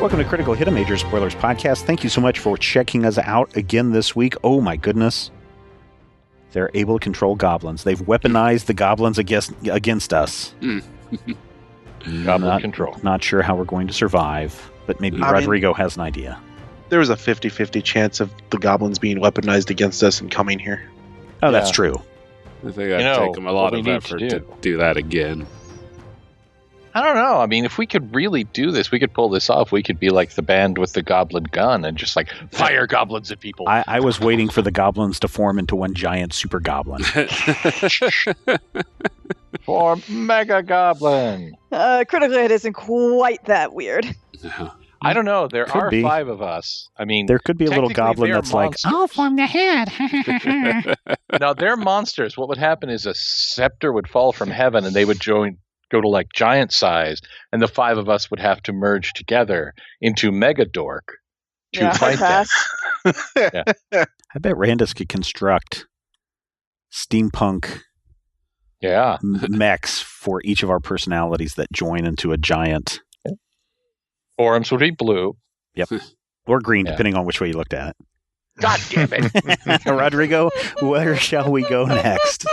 Welcome to Critical Hit, a Major Spoilers podcast. Thank you so much for checking us out again this week. Oh my goodness. They're able to control goblins. They've weaponized the goblins against us. Goblin control. Not sure how we're going to survive, but maybe Rodrigo has an idea. There was a 50-50 chance of the goblins being weaponized against us and coming here. Oh, that's true. I think it'd take them a lot of effort to do that again. I don't know. I mean, if we could really do this, we could pull this off. We could be like the band with the goblin gun and just like fire goblins at people. I was waiting for the goblins to form into one giant super goblin. For Mega Goblin. Critical Hit isn't quite that weird. I don't know. There Could are be. 5 of us. I mean, There could be a little goblin that's monsters. like, I'll form the head. Now, they're monsters. What would happen is a scepter would fall from heaven and they would go to like giant size, and the 5 of us would have to merge together into Mega Dork to fight them. I bet Randus could construct steampunk mechs for each of our personalities that join into a giant. Forums would be blue. Yep. Or green, depending on which way you looked at it. God damn it. Rodrigo, where shall we go next?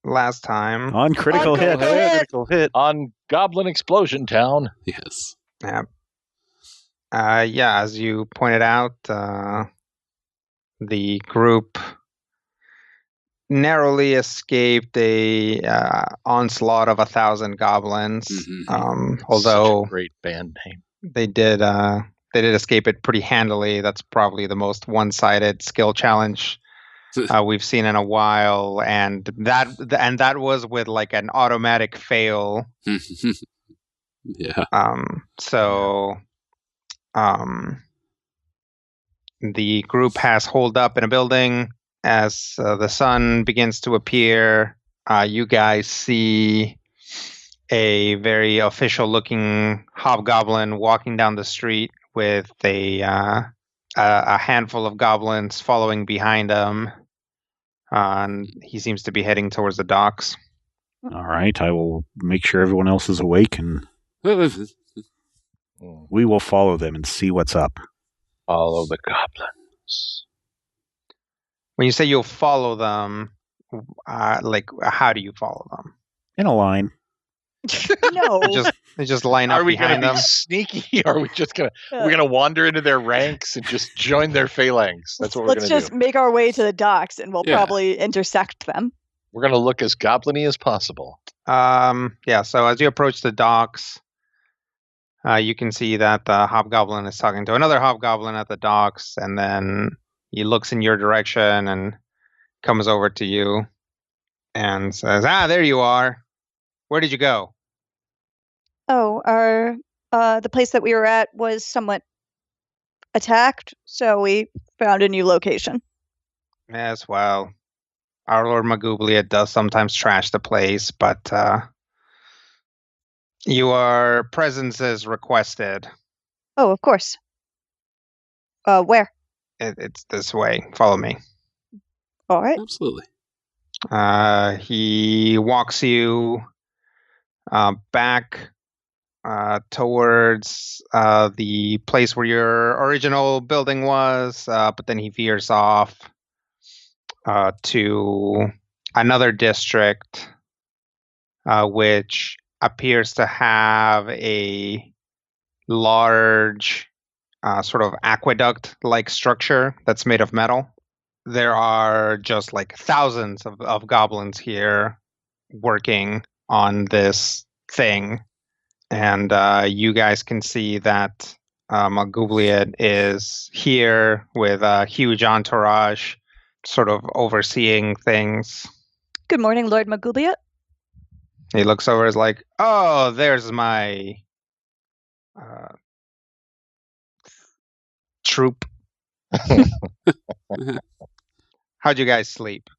Last time on Critical Hit. Critical Hit on Goblin Explosion Town. Yes. Yeah. As you pointed out, the group narrowly escaped a onslaught of 1,000 goblins. Although such a great band name, they did escape it pretty handily. That's probably the most one-sided skill challenge we've seen in a while, and that was with like an automatic fail. Yeah. The group has holed up in a building. As the sun begins to appear, you guys see a very official-looking hobgoblin walking down the street with a handful of goblins following behind him. And he seems to be heading towards the docks. All right, I will make sure everyone else is awake, and we will follow them and see what's up. Follow the goblins. When you say you'll follow them, how do you follow them? In a line. No. They just line up behind them. Are we going to be sneaky? Or are we just going to we're going to wander into their ranks and just join their phalanx? That's what we're going to do. Let's just make our way to the docks and we'll probably intersect them. We're going to look as goblin-y as possible. So as you approach the docks, you can see that the hobgoblin is talking to another hobgoblin at the docks, and then he looks in your direction and comes over to you and says, there you are. Where did you go? Oh, the place that we were at was somewhat attacked, so we found a new location. Yes, well, our Lord Malgublyet does sometimes trash the place, but your presence is requested. Oh, of course. Where? It's this way. Follow me. All right. Absolutely. He walks you back towards the place where your original building was, but then he veers off to another district, which appears to have a large sort of aqueduct-like structure that's made of metal. There are just like thousands of goblins here working on this thing. And you guys can see that Malgublyet is here with a huge entourage sort of overseeing things. Good morning, Lord Malgublyet. He looks over and is like, oh, there's my troop. How'd you guys sleep?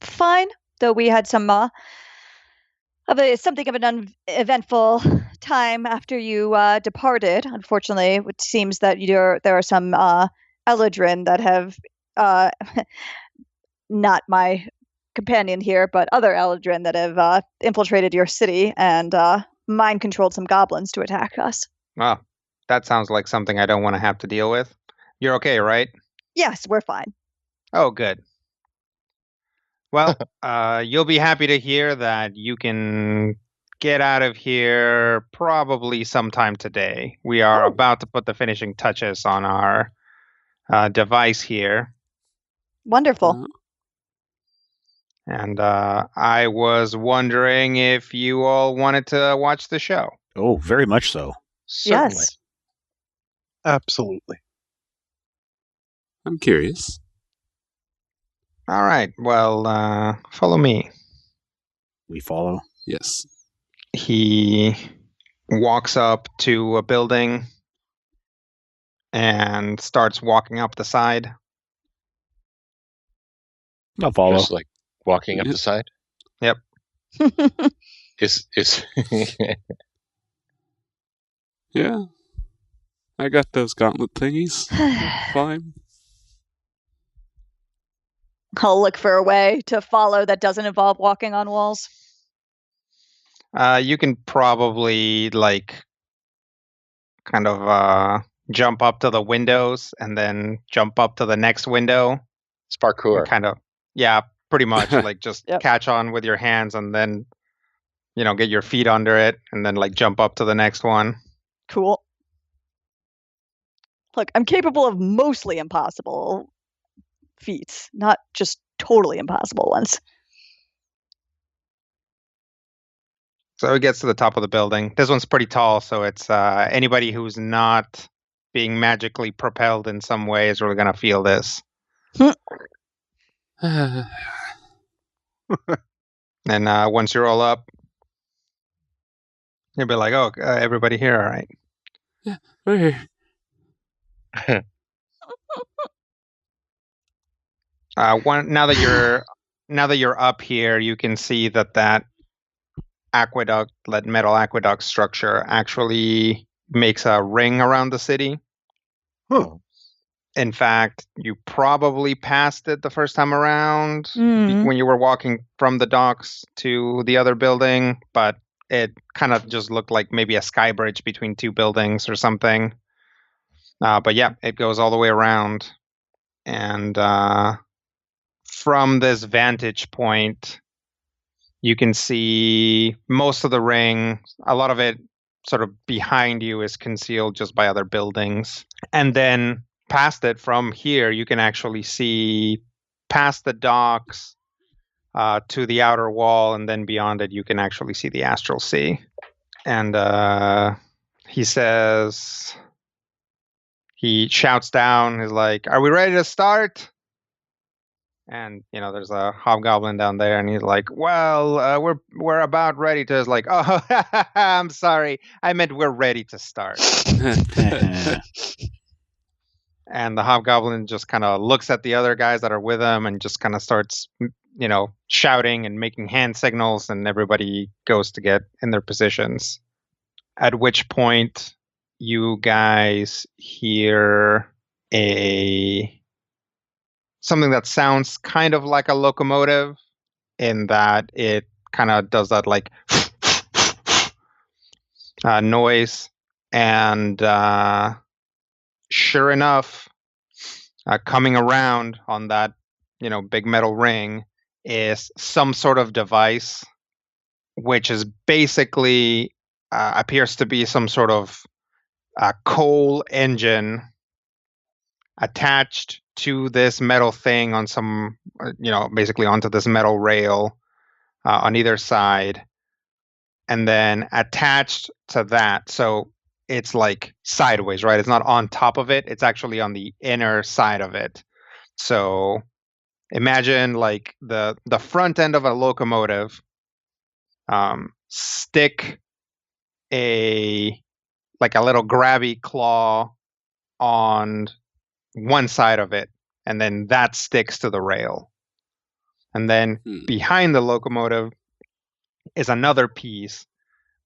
Fine. Though we had something of an uneventful time after you departed. Unfortunately, it seems that there are some Eladrin that have not my companion here, but other Eldrin that have infiltrated your city and mind-controlled some goblins to attack us. Well, that sounds like something I don't want to have to deal with. You're okay, right? Yes, we're fine. Oh, good. Well, you'll be happy to hear that you can get out of here probably sometime today. We are about to put the finishing touches on our device here. Wonderful. And I was wondering if you all wanted to watch the show. Oh, very much so. Certainly. Yes. Absolutely. I'm curious. All right. Well, follow me. We follow. Yes. He walks up to a building and starts walking up the side. I'll follow. Just like walking up the side? Yep. Is Yeah. I got those gauntlet thingies. Fine. I'll look for a way to follow that doesn't involve walking on walls. You can probably kind of jump up to the windows and then jump up to the next window. It's parkour. Kind of, yeah, pretty much. Just Yep. catch on with your hands and then, get your feet under it and then jump up to the next one. Cool. Look, I'm capable of mostly impossible feats, not just totally impossible ones. So it gets to the top of the building. This one's pretty tall, so it's anybody who's not being magically propelled in some way is really going to feel this. And once you're all up, you'll be like, "Oh, everybody here, all right?" Yeah, we're here. Now that you're up here, you can see that aqueduct, that metal aqueduct structure, actually makes a ring around the city. Huh. In fact, you probably passed it the first time around when you were walking from the docks to the other building, but it kind of just looked like maybe a sky bridge between two buildings or something. But yeah, it goes all the way around. And from this vantage point, you can see most of the ring. A lot of it sort of behind you is concealed just by other buildings. And then past it from here, you can actually see past the docks to the outer wall. And then beyond it, you can actually see the Astral Sea. And he says, he shouts down, he's like, "Are we ready to start?" And there's a hobgoblin down there, and he's like, "Well, we're about ready to." It's like, "Oh, I'm sorry, I meant we're ready to start." And the hobgoblin just kind of looks at the other guys that are with him, and just kind of starts, shouting and making hand signals, and everybody goes to get in their positions. At which point, you guys hear something that sounds kind of like a locomotive, in that it kind of does that noise. And sure enough, coming around on that big metal ring is some sort of device, which is basically appears to be some sort of coal engine attached to this metal thing on some, basically onto this metal rail on either side. And then attached to that, so it's sideways, right? It's not on top of it. It's actually on the inner side of it. So imagine the front end of a locomotive, stick a little grabby claw on one side of it, and then that sticks to the rail. And then behind the locomotive is another piece,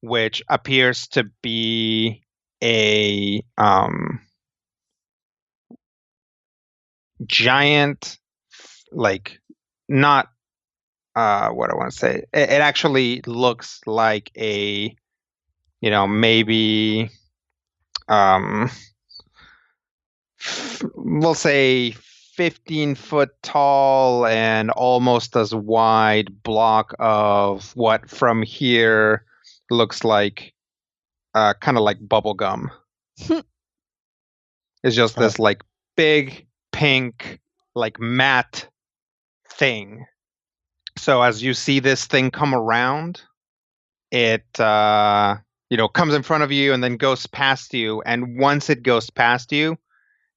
which appears to be a giant not what I want to say. It actually looks like a, maybe we'll say 15 foot tall and almost as wide block of what from here looks like kind of like bubble gum. It's just this like big pink like matte thing. So as you see this thing come around, it comes in front of you and then goes past you, and once it goes past you,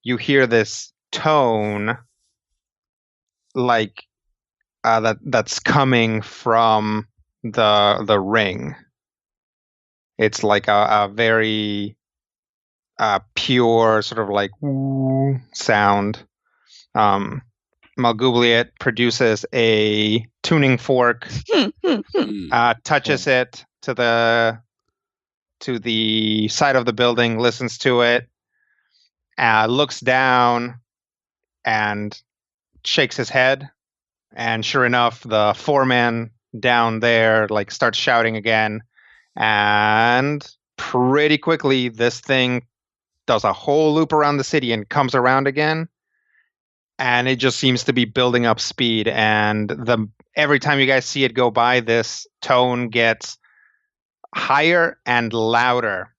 you hear this tone like that's coming from the ring. It's like a very pure sort of like woo sound. Malgublyet produces a tuning fork, touches it to the side of the building, listens to it, looks down, and shakes his head. And sure enough, the foreman down there like starts shouting again, and pretty quickly this thing does a whole loop around the city and comes around again. And it just seems to be building up speed. And every time you guys see it go by, this tone gets higher and louder.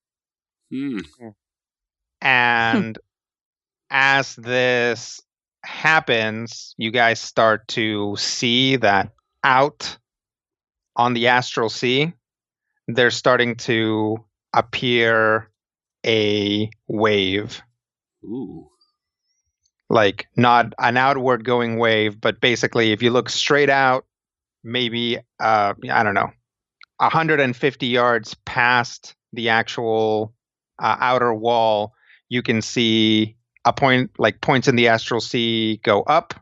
And as this happens, you guys start to see that out on the astral sea, there's starting to appear a wave. Ooh. Like not an outward going wave, but basically if you look straight out, maybe, I don't know, 150 yards past the actual outer wall, you can see a point, like points in the astral sea go up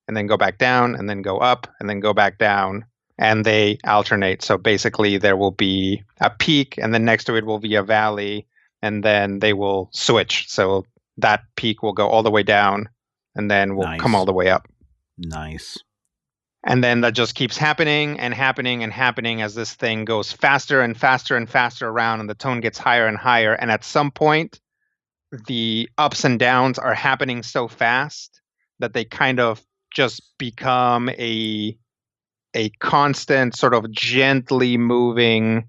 and then go back down and then go up and then go back down, and they alternate. So basically there will be a peak and then next to it will be a valley, and then they will switch. So that peak will go all the way down and then will come all the way up. Nice. And then that just keeps happening and happening and happening as this thing goes faster and faster and faster around, and the tone gets higher and higher. And at some point, the ups and downs are happening so fast that they kind of just become a constant sort of gently moving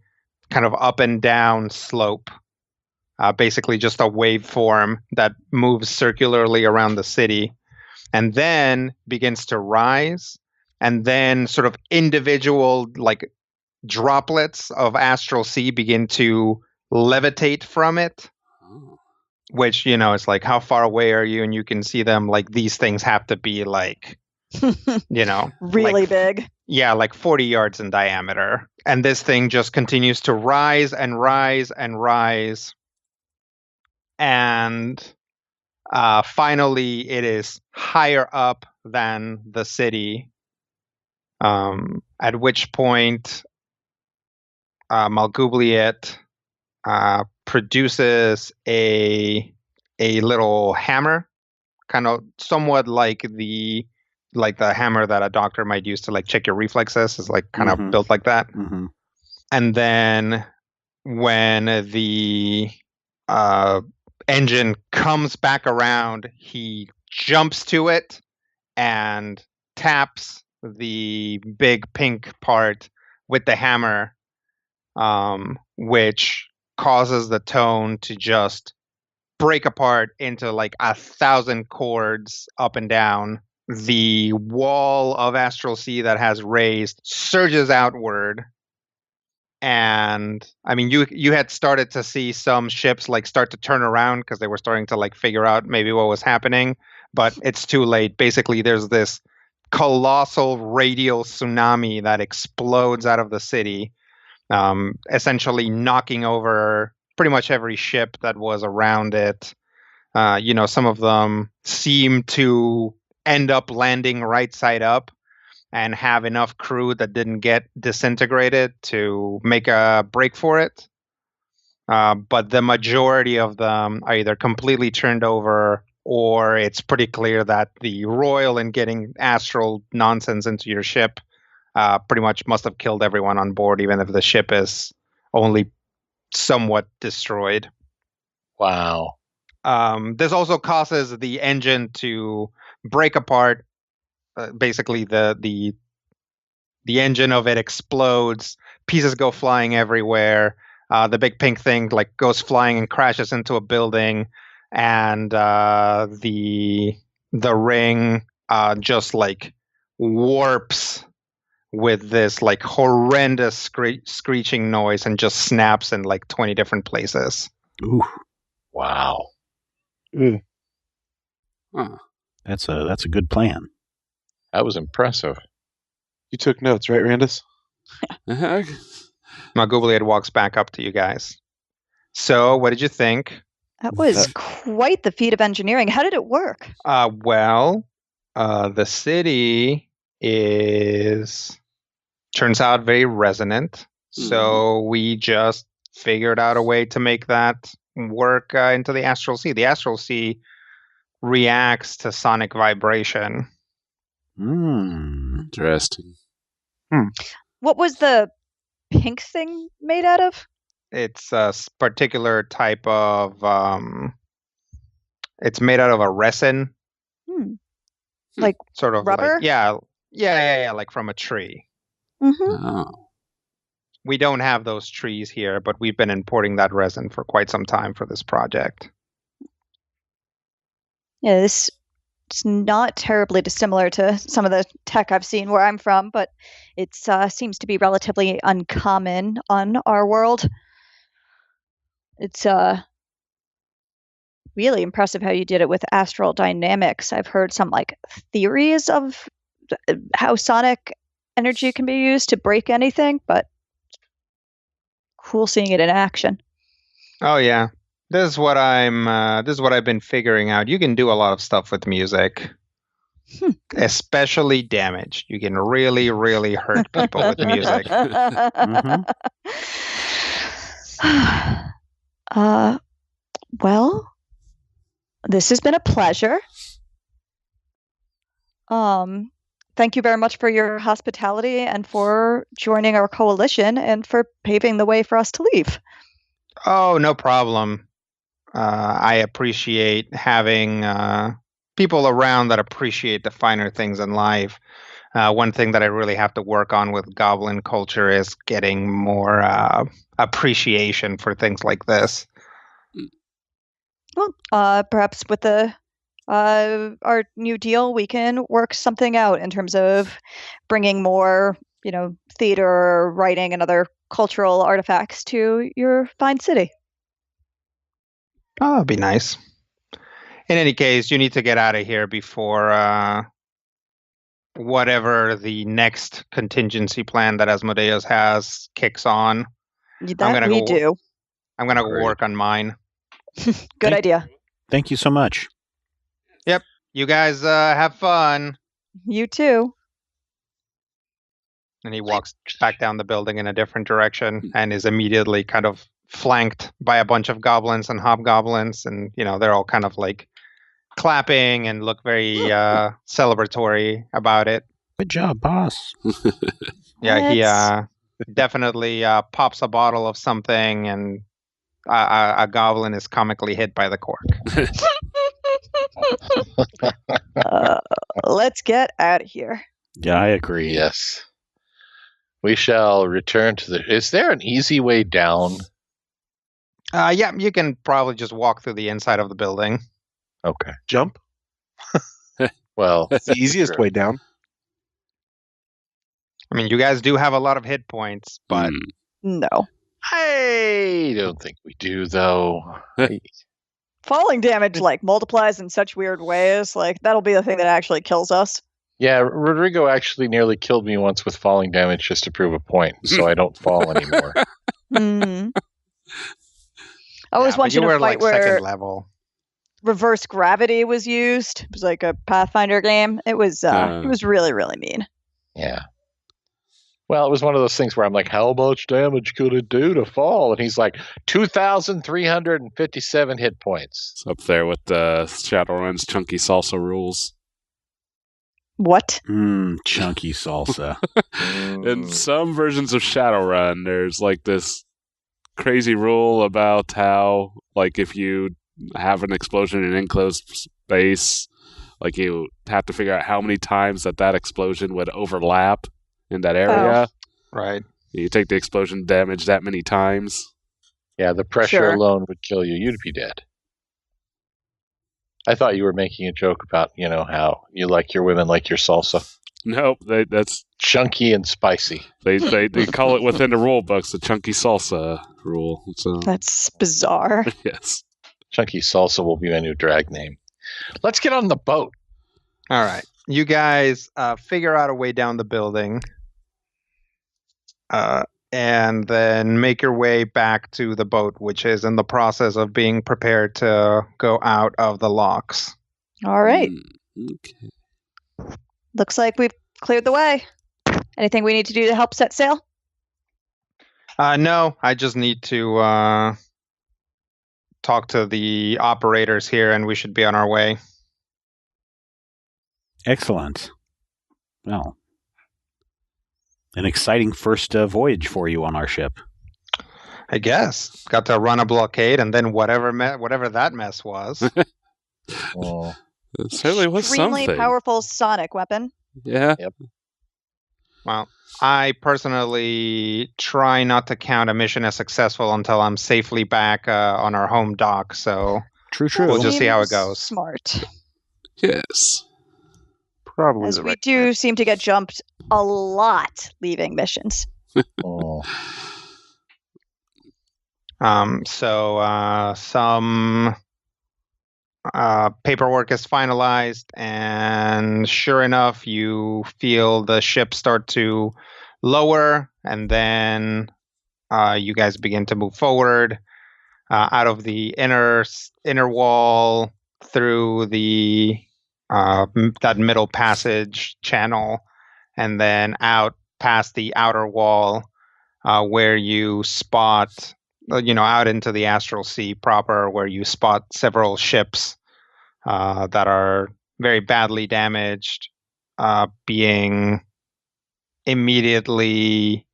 kind of up and down slope. Basically just a waveform that moves circularly around the city and then begins to rise, and then sort of individual like droplets of astral sea begin to levitate from it, which, is like, how far away are you? And you can see them, like, these things have to be like, really like, big. Yeah, like 40 yards in diameter. And this thing just continues to rise and rise and rise. And finally, it is higher up than the city. At which point, Malgublyet produces a little hammer, kind of somewhat like the hammer that a doctor might use to like check your reflexes. Is like kind of built like that. And then when the engine comes back around, he jumps to it and taps the big pink part with the hammer, which causes the tone to just break apart into like 1,000 chords up and down. The wall of astral sea that has raised surges outward. And I mean, you had started to see some ships like start to turn around because they were starting to like figure out maybe what was happening, but it's too late. Basically, there's this colossal radial tsunami that explodes out of the city, essentially knocking over pretty much every ship that was around it. Some of them seem to end up landing right side up and have enough crew that didn't get disintegrated to make a break for it. But the majority of them are either completely turned over or it's pretty clear that the royal in getting astral nonsense into your ship pretty much must have killed everyone on board, even if the ship is only somewhat destroyed. Wow. This also causes the engine to break apart. Basically, the engine of it explodes. Pieces go flying everywhere. The big pink thing goes flying and crashes into a building, and the ring just warps with this horrendous screeching noise and just snaps in 20 different places. Ooh. Wow. Mm. Huh. That's a good plan. That was impressive. You took notes, right, Randus? Malgublyet walks back up to you guys. So, what did you think? That was quite the feat of engineering. How did it work? The city turns out very resonant. So we just figured out a way to make that work into the astral sea. The astral sea reacts to sonic vibration. Interesting. What was the pink thing made out of? It's a particular type of it's made out of a resin. Like sort of rubber? Yeah, like from a tree. Mm-hmm. Oh. We don't have those trees here, but we've been importing that resin for quite some time for this project. Yeah, it's not terribly dissimilar to some of the tech I've seen where I'm from, but it seems to be relatively uncommon on our world. It's really impressive how you did it with astral dynamics. I've heard some theories of how sonic energy can be used to break anything, but cool seeing it in action. Oh yeah. This is what I've been figuring out. You can do a lot of stuff with music. Especially damage. You can really, really hurt people with music. Well, this has been a pleasure. Thank you very much for your hospitality and for joining our coalition and for paving the way for us to leave. Oh, no problem. I appreciate having people around that appreciate the finer things in life. One thing that I really have to work on with goblin culture is getting more appreciation for things like this. Well, perhaps with our new deal, we can work something out in terms of bringing more, theater, writing, and other cultural artifacts to your fine city. Oh, that'd be nice. In any case, you need to get out of here before whatever the next contingency plan that Asmodeus has kicks on. I'm going to go work on mine. Good idea. Thank you so much. Yep. You guys have fun. You too. And he walks back down the building in a different direction and is immediately kind of flanked by a bunch of goblins and hobgoblins. And, they're all kind of clapping and look very celebratory about it. Good job, boss. Yeah, he definitely pops a bottle of something, and a goblin is comically hit by the cork. Let's get out of here. Yeah, I agree. Yes. We shall return to the... Is there an easy way down? Yeah, you can probably just walk through the inside of the building. Okay. Jump? Well... That's the easiest way down. I mean, you guys do have a lot of hit points, but... No. I don't think we do, though. Falling damage multiplies in such weird ways. That'll be the thing that actually kills us. Yeah, Rodrigo actually nearly killed me once with falling damage just to prove a point, so I don't fall anymore. I always want you to fight where second level. Reverse gravity was used. It was like a Pathfinder game. It was really, really mean. Yeah. Well, it was one of those things where I'm like, how much damage could it do to fall? And he's like, 2,357 hit points. It's up there with the Shadowrun's chunky salsa rules. What? Chunky salsa. In some versions of Shadowrun, there's like this crazy rule about how, like, if you have an explosion in an enclosed space, like, you have to figure out how many times that explosion would overlap in that area. Oh. Right. You take the explosion damage that many times. Yeah, the pressure alone would kill you. You'd be dead. I thought you were making a joke about, how you like your women like your salsa. Nope, that's chunky and spicy. They call it within the rule books the chunky salsa rule. So. That's bizarre. Yes. Chunky salsa will be my new drag name. Let's get on the boat. All right. You guys figure out a way down the building and then make your way back to the boat, which is in the process of being prepared to go out of the locks. All right. Okay. Looks like we've cleared the way. Anything we need to do to help set sail? No, I just need to talk to the operators here, and we should be on our way. Excellent. Well, an exciting first voyage for you on our ship. I guess. Got to run a blockade, and then whatever that mess was. Oh. It certainly was Extremely something. powerful sonic weapon. Yeah. Yep. Well, I personally try not to count a mission as successful until I'm safely back on our home dock, so True. we'll just see how it Seems goes. Smart. Yes. Probably. As the we right do plan. seem to get jumped a lot leaving missions. Oh. So some paperwork is finalized, and sure enough, you feel the ship start to lower, and then you guys begin to move forward out of the inner wall through the that middle passage channel, and then out past the outer wall where you spot, out into the astral sea proper, where you spot several ships that are very badly damaged, being immediately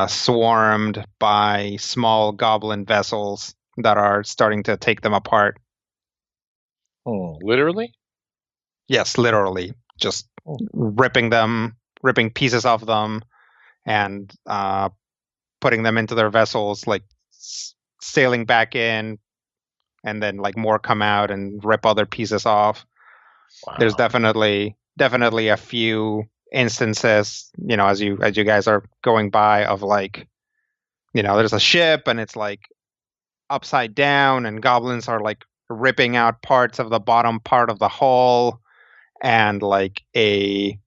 swarmed by small goblin vessels that are starting to take them apart. Oh, literally? Yes, literally. Just ripping pieces of them and putting them into their vessels, like sailing back in, and then like more come out and rip other pieces off. Wow. There's definitely a few instances, as you guys are going by, of like, there's a ship and it's like upside down, and goblins are like ripping out parts of the bottom part of the hull, and like a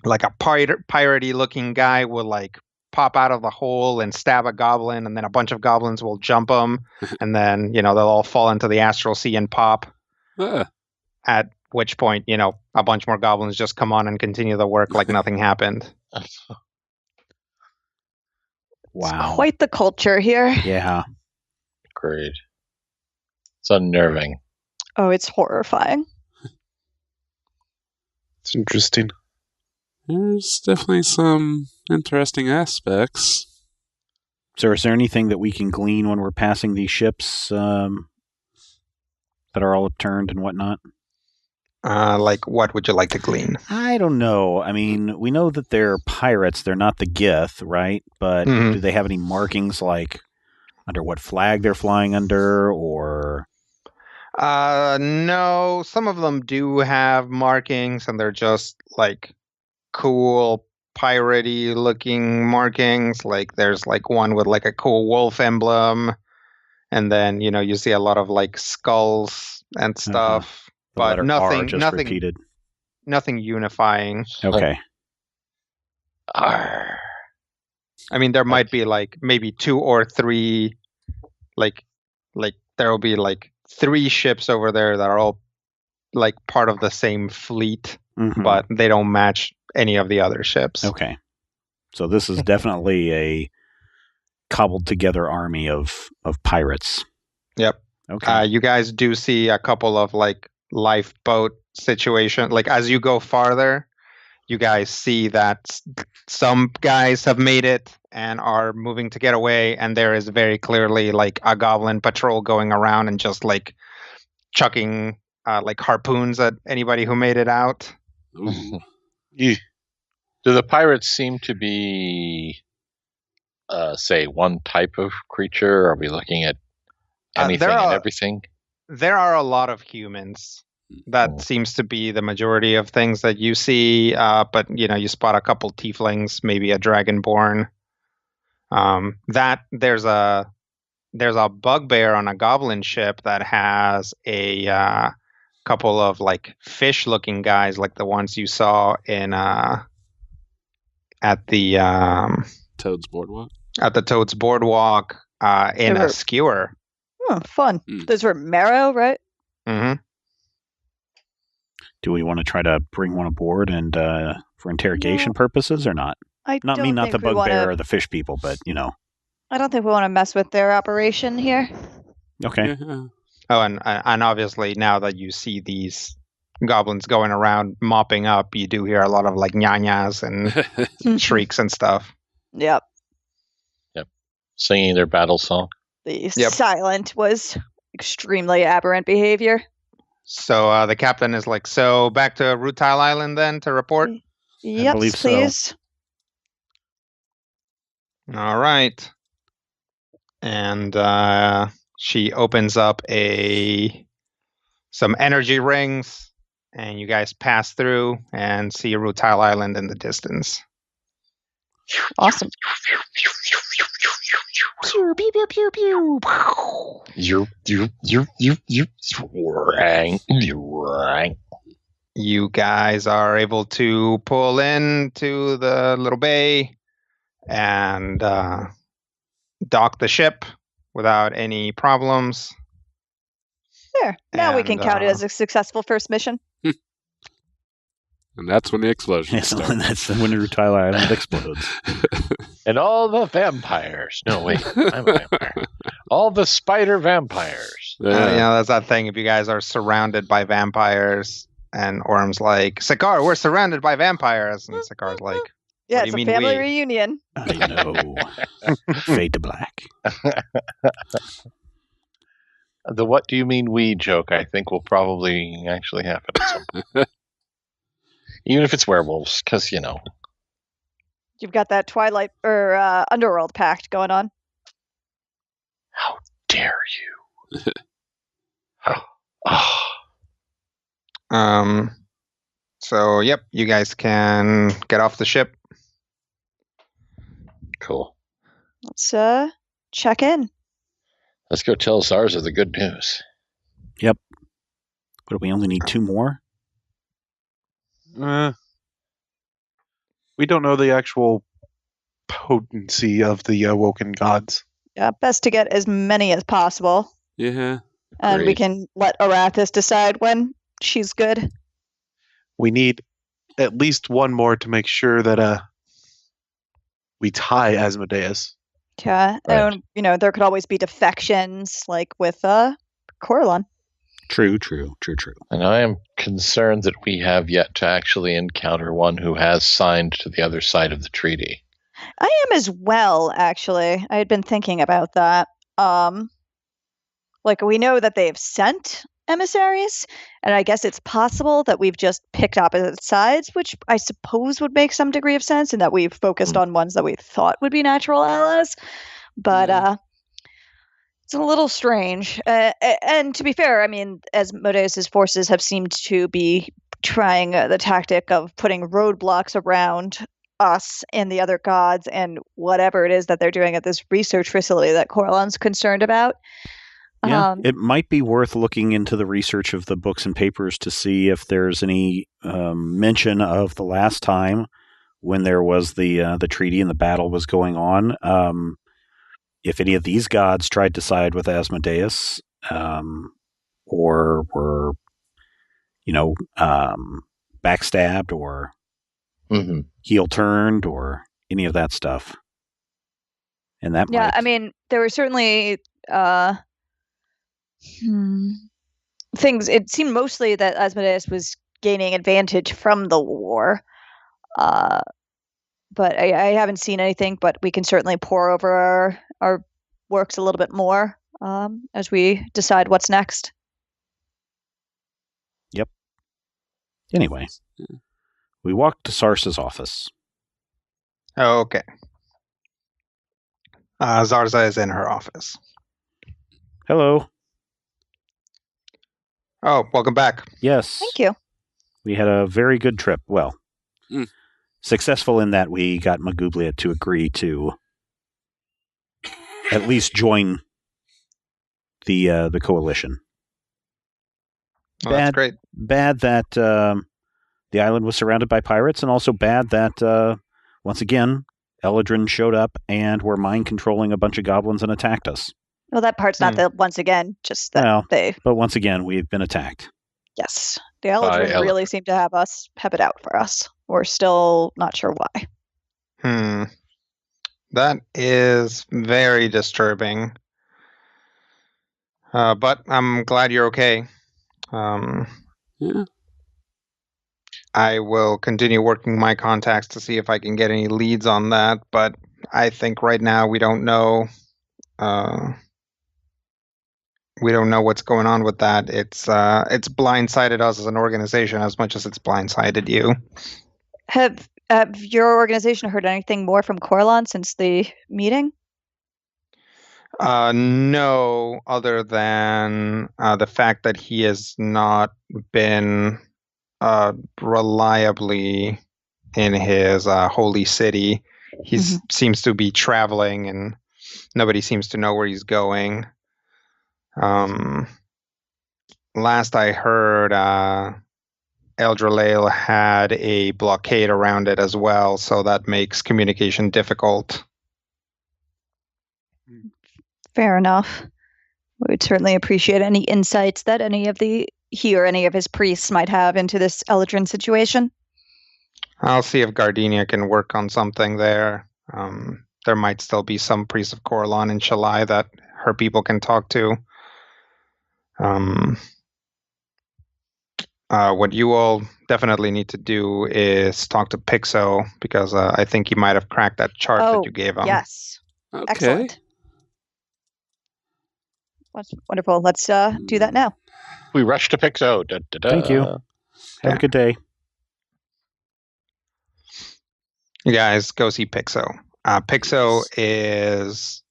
piratey looking guy will like pop out of the hole and stab a goblin, and then a bunch of goblins will jump him, and then they'll all fall into the astral sea and pop. At which point, a bunch more goblins just come on and continue the work like nothing happened. Wow. It's quite the culture here. Yeah. Great. It's unnerving. Oh, it's horrifying. It's interesting. There's definitely some interesting aspects. So is there anything that we can glean when we're passing these ships that are all upturned and whatnot? Like, what would you like to glean? I don't know. I mean, we know that they're pirates. They're not the Gith, right? But do they have any markings, like under what flag they're flying under, or... No, some of them do have markings, and they're just like cool piratey looking markings. Like there's like one with like a cool wolf emblem, and then you see a lot of like skulls and stuff, but nothing repeated. Nothing unifying. Okay. Arr. I mean, there might be like maybe 2 or 3, like there will be like 3 ships over there that are all like part of the same fleet, but they don't match any of the other ships. Okay. So this is definitely a cobbled together army of pirates. Yep. Okay. You guys do see a couple of like lifeboat situation. Like as you go farther, you guys see that some guys have made it and are moving to get away, and there is very clearly like a goblin patrol going around and just like chucking like harpoons at anybody who made it out. Ooh. Yeah. Do the pirates seem to be, say, one type of creature? Are we looking at anything and everything? There are a lot of humans. That seems to be the majority of things that you see. But you spot a couple tieflings, maybe a dragonborn. That there's a bugbear on a goblin ship that has a couple of like fish-looking guys, like the ones you saw in at the Toad's Boardwalk. At the Toad's Boardwalk in a skewer. Oh, fun. Those were marrow, right? Mm-hmm. Do we want to try to bring one aboard and for interrogation purposes or not? Not the bugbear or the fish people, but I don't think we want to mess with their operation here. Okay. Yeah. Oh, and obviously now that you see these goblins going around mopping up, you do hear a lot of like nyanyas and shrieks and stuff. Yep. Singing their battle song. The silent was extremely aberrant behavior. So the captain is like, so back to Rutile Island then to report? Yep, please. So. All right. And she opens up some energy rings, and you guys pass through and see Rutile Island in the distance. Awesome. Pew, pew, pew, pew, pew. You guys are able to pull into the little bay and dock the ship without any problems. There. Now we can count it as a successful first mission. And that's when the explosion starts. That's when Rutile Island explodes. And all the vampires. No, wait. I'm a vampire. All the spider vampires. That's that thing. If you guys are surrounded by vampires, and Orm's like, Sakar, we're surrounded by vampires. And Sakar's like, yeah, it's a family reunion. I know. Fade to black. The what do you mean we joke, I think, will probably actually happen at some point. Even if it's werewolves, because, You've got that Twilight or Underworld pact going on. How dare you? So, yep, you guys can get off the ship. Cool. Let's check in. Let's go tell Zarza the good news. Yep. But we only need 2 more? We don't know the actual potency of the awoken gods. Yeah, best to get as many as possible. Yeah. And we can let Arathis decide when she's good. We need at least one more to make sure that we tie Asmodeus. Yeah, Right. and there could always be defections, like with Corlon. True. And I am concerned that we have yet to actually encounter one who has signed to the other side of the treaty. I am as well, actually. I had been thinking about that. We know that they've sent emissaries, and I guess it's possible that we've just picked opposite sides, which I suppose would make some degree of sense, and that we've focused on ones that we thought would be natural allies. But it's a little strange. And to be fair, I mean, Asmodeus' forces have seemed to be trying the tactic of putting roadblocks around us and the other gods and whatever it is that they're doing at this research facility that Corlon's concerned about. Yeah, it might be worth looking into the research of the books and papers to see if there's any mention of the last time when there was the treaty and the battle was going on. If any of these gods tried to side with Asmodeus, or were, backstabbed or heel turned, or any of that stuff. And that Yeah, might... I mean, there were certainly things. It seemed mostly that Asmodeus was gaining advantage from the war. But I haven't seen anything, but we can certainly pore over our works a little bit more as we decide what's next. Yep. Anyway, we walked to Sarsa's office. Oh, okay. Zarza is in her office. Hello. Oh, welcome back. Yes. Thank you. We had a very good trip. Well, successful in that we got Malgublyet to agree to at least join the coalition. Oh, that's great. Bad that the island was surrounded by pirates, and also bad that once again Eladrin showed up and were mind controlling a bunch of goblins and attacked us. Well, that part's not the once again, just that But once again, we've been attacked. Yes. The Eladrin really seem to have it out for us. We're still not sure why. That is very disturbing. But I'm glad you're okay. Yeah. I will continue working my contacts to see if I can get any leads on that, but I think right now we don't know. We don't know what's going on with that. It's blindsided us as an organization as much as it's blindsided you. Have your organization heard anything more from Corlon since the meeting? No, other than the fact that he has not been reliably in his holy city. He seems to be traveling, and nobody seems to know where he's going. Last I heard, Eldralale had a blockade around it as well, so that makes communication difficult. Fair enough. We would certainly appreciate any insights that any of his priests might have into this Eladrin situation. I'll see if Gardenia can work on something there. There might still be some priests of Corlon and Shalai that her people can talk to. What you all definitely need to do is talk to Pixo, because I think he might have cracked that chart that you gave him. Yes. Okay. Excellent. That's wonderful. Let's do that now. We rush to Pixo. Da, da, da. Thank you. Have a good day. You guys go see Pixo. Pixo is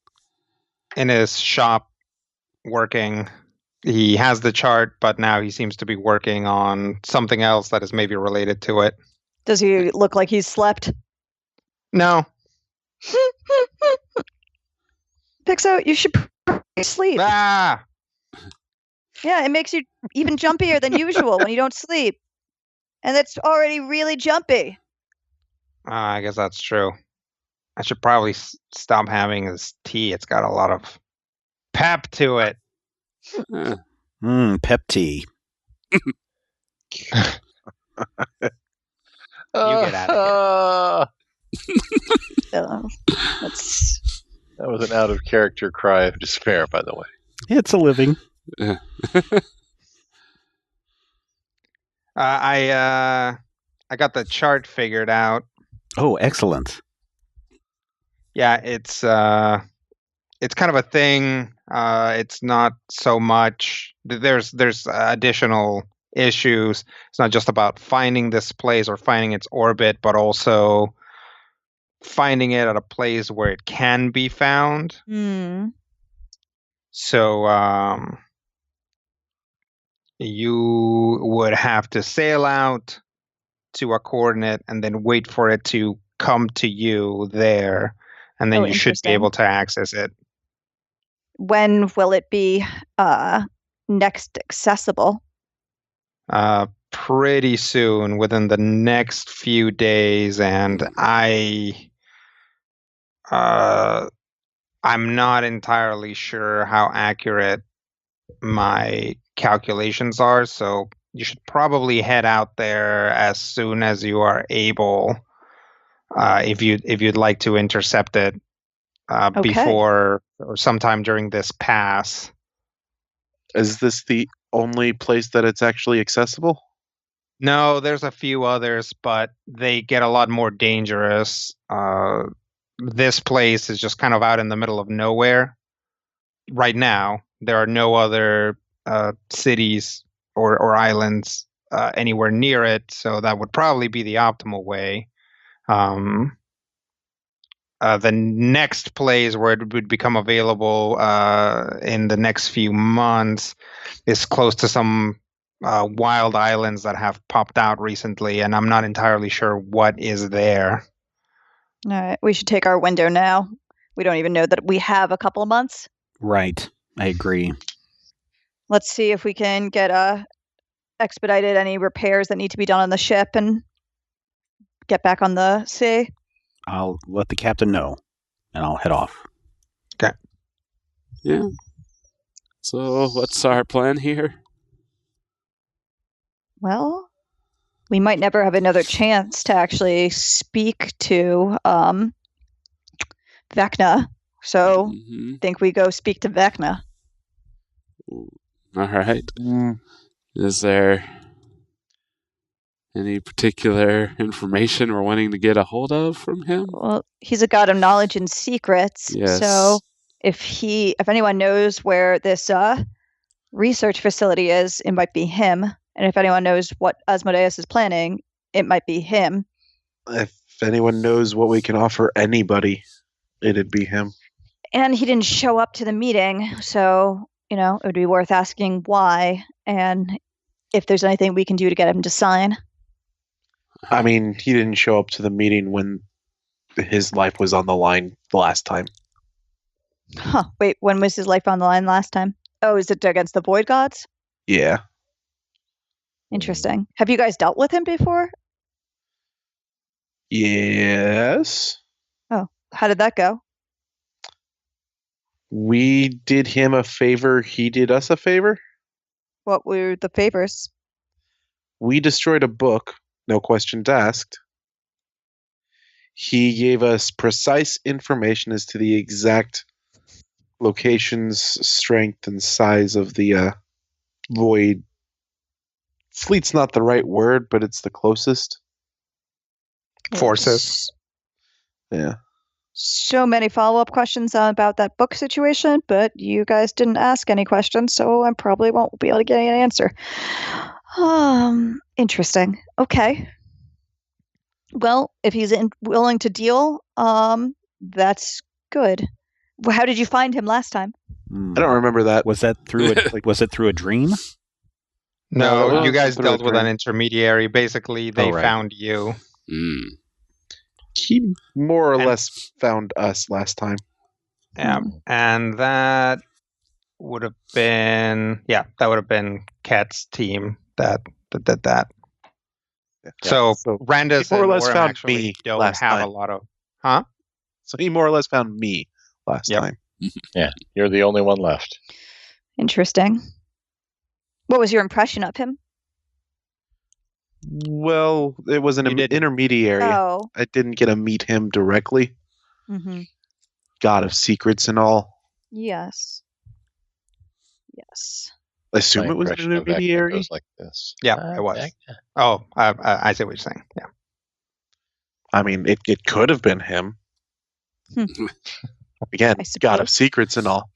in his shop working. He has the chart, but now he seems to be working on something else that is maybe related to it. Does he look like he's slept? No. Pixo, you should sleep. Ah! Yeah, it makes you even jumpier than usual when you don't sleep. And that's already really jumpy. I guess that's true. I should probably stop having this tea. It's got a lot of pep to it. Pep tea. You get out of here. That was an out of character cry of despair, by the way. It's a living. I got the chart figured out. Oh, excellent. Yeah, it's kind of a thing. It's not so much. There's additional issues. It's not just about finding this place or finding its orbit, but also finding it at a place where it can be found. So you would have to sail out to a coordinate and then wait for it to come to you there, and then you should be able to access it. When will it be next accessible? Pretty soon, within the next few days, and I'm not entirely sure how accurate my calculations are, so you should probably head out there as soon as you are able. if you'd like to intercept it before or sometime during this pass. Is this the only place that it's actually accessible? No, there's a few others, but they get a lot more dangerous. This place is just kind of out in the middle of nowhere. Right now, there are no other cities or islands anywhere near it, so that would probably be the optimal way. The next place where it would become available in the next few months is close to some wild islands that have popped out recently, and I'm not entirely sure what is there. All right, we should take our window now. We don't even know that we have a couple of months. Right, I agree. Let's see if we can get expedited any repairs that need to be done on the ship and get back on the sea. I'll let the captain know, and I'll head off. Okay. Yeah. So, what's our plan here? Well, we might never have another chance to actually speak to Vecna, so I think we go speak to Vecna. All right. Is there any particular information we're wanting to get a hold of from him? Well, he's a god of knowledge and secrets. Yes. So if anyone knows where this research facility is, it might be him. And if anyone knows what Asmodeus is planning, it might be him. If anyone knows what we can offer anybody, it'd be him. And he didn't show up to the meeting, so, it would be worth asking why and if there's anything we can do to get him to sign. I mean, he didn't show up to the meeting when his life was on the line the last time. Huh. Wait, when was his life on the line last time? Oh, is it against the Void Gods? Yeah. Interesting. Have you guys dealt with him before? Yes. Oh, how did that go? We did him a favor, he did us a favor. What were the favors? We destroyed a book, no questions asked. He gave us precise information as to the exact locations, strength, and size of the void. Fleet's not the right word, but it's the closest. Forces. Yeah. So many follow-up questions about that book situation, but you guys didn't ask any questions, so I probably won't be able to get an answer. Interesting. Okay. Well, if he's willing to deal, that's good. How did you find him last time? I don't remember that. Was that through was it through a dream? No, you guys dealt with an intermediary. Basically, they found you. He more or less found us last time. Yeah, and that would have been Kat's team that did that. Yeah. So Randus more or less Warren found actually me don't last have time. a lot of, huh? So he more or less found me last time. Yeah, you're the only one left. Interesting. What was your impression of him? Well, it was an intermediary. Oh. I didn't get to meet him directly. Mm-hmm. God of secrets and all. Yes. Yes. I assume it was an intermediary. Goes like this. Yeah, it was. Oh, I see what you're saying. Yeah. I mean, it could have been him. Again, God of secrets and all.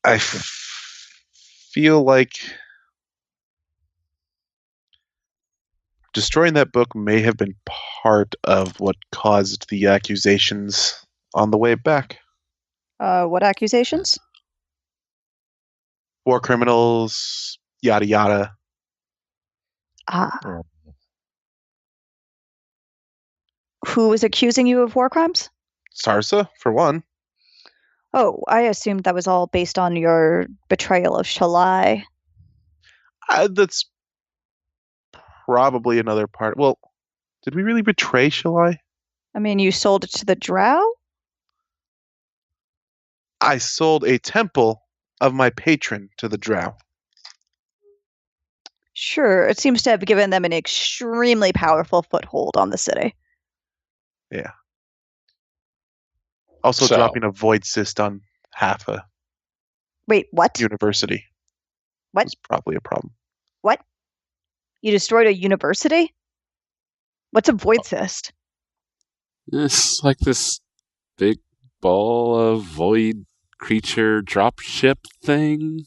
I feel like destroying that book may have been part of what caused the accusations on the way back. What accusations? War criminals, yada yada. Who was accusing you of war crimes? Sarsa, for one. Oh, I assumed that was all based on your betrayal of Shalai. That's probably another part. Well, did we really betray Shalai? I mean, you sold it to the Drow? I sold a temple of my patron to the Drow. Sure, it seems to have given them an extremely powerful foothold on the city. Yeah. Also, dropping a void cyst on half a university. What? Was probably a problem. What? You destroyed a university? What's a void cyst? It's like this big ball of void creature dropship thing.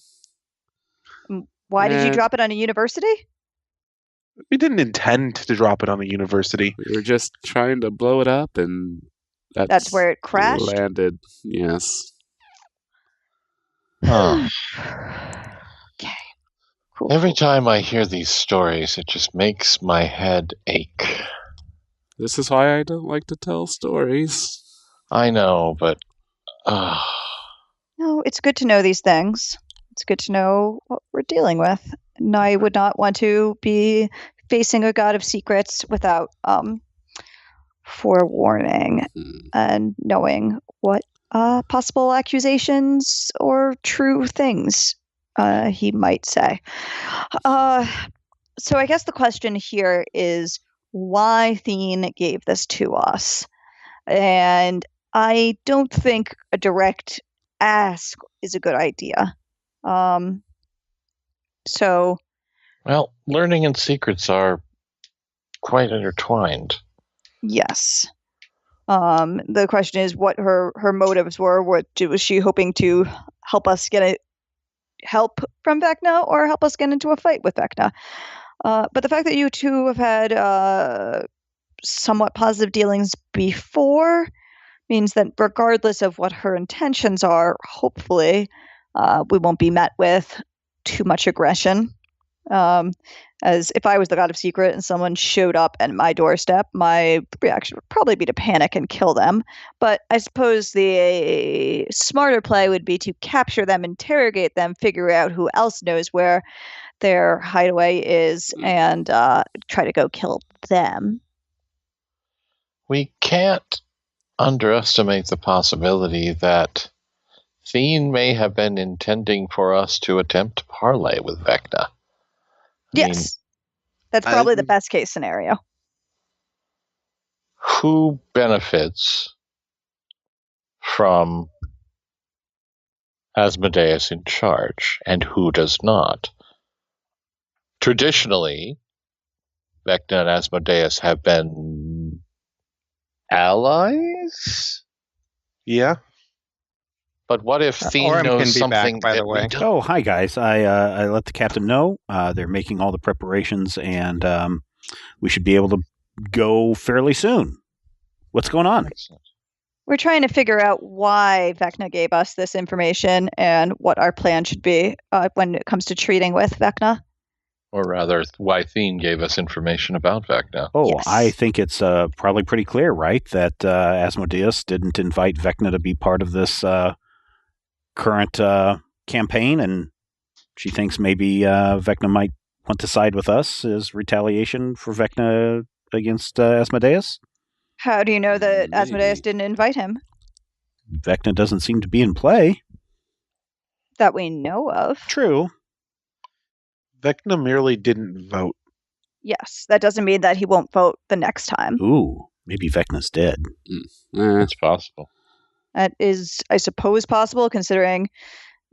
Why did you drop it on a university? We didn't intend to drop it on a university. We were just trying to blow it up, and that's where it crashed? Landed, yes. Oh. Okay. Cool. Every time I hear these stories, it just makes my head ache. This is why I don't like to tell stories. I know, but... No, it's good to know these things. It's good to know what we're dealing with. And I would not want to be facing a god of secrets without forewarning and knowing what possible accusations or true things he might say. So I guess the question here is why Thien gave this to us. And I don't think a direct ask is a good idea. Well, learning and secrets are quite intertwined. Yes. The question is what her motives were. Was she hoping to help us get help from Vecna or help us get into a fight with Vecna? But the fact that you two have had somewhat positive dealings before means that regardless of what her intentions are, hopefully we won't be met with too much aggression. As if I was the god of secret and someone showed up at my doorstep, my reaction would probably be to panic and kill them. But I suppose the smarter play would be to capture them, interrogate them, figure out who else knows where their hideaway is, and try to go kill them. We can't underestimate the possibility that Thien may have been intending for us to attempt to parley with Vecna. Yes. That's probably the best case scenario. Who benefits from Asmodeus in charge and who does not? Traditionally, Vecna and Asmodeus have been allies? Yeah. But what if Thien knows something by that the way. we don't? Oh, hi guys. I let the captain know. They're making all the preparations, and we should be able to go fairly soon. What's going on? We're trying to figure out why Vecna gave us this information and what our plan should be when it comes to treating with Vecna. Or rather, why Thien gave us information about Vecna. Oh, Yes. I think it's probably pretty clear, right, that Asmodeus didn't invite Vecna to be part of this current campaign, and she thinks maybe Vecna might want to side with us as retaliation for Vecna against Asmodeus. How do you know that Asmodeus didn't invite him? Vecna doesn't seem to be in play. That we know of. True. Vecna merely didn't vote. Yes, that doesn't mean that he won't vote the next time. Ooh, maybe Vecna's dead. It's possible. That is, I suppose, possible, considering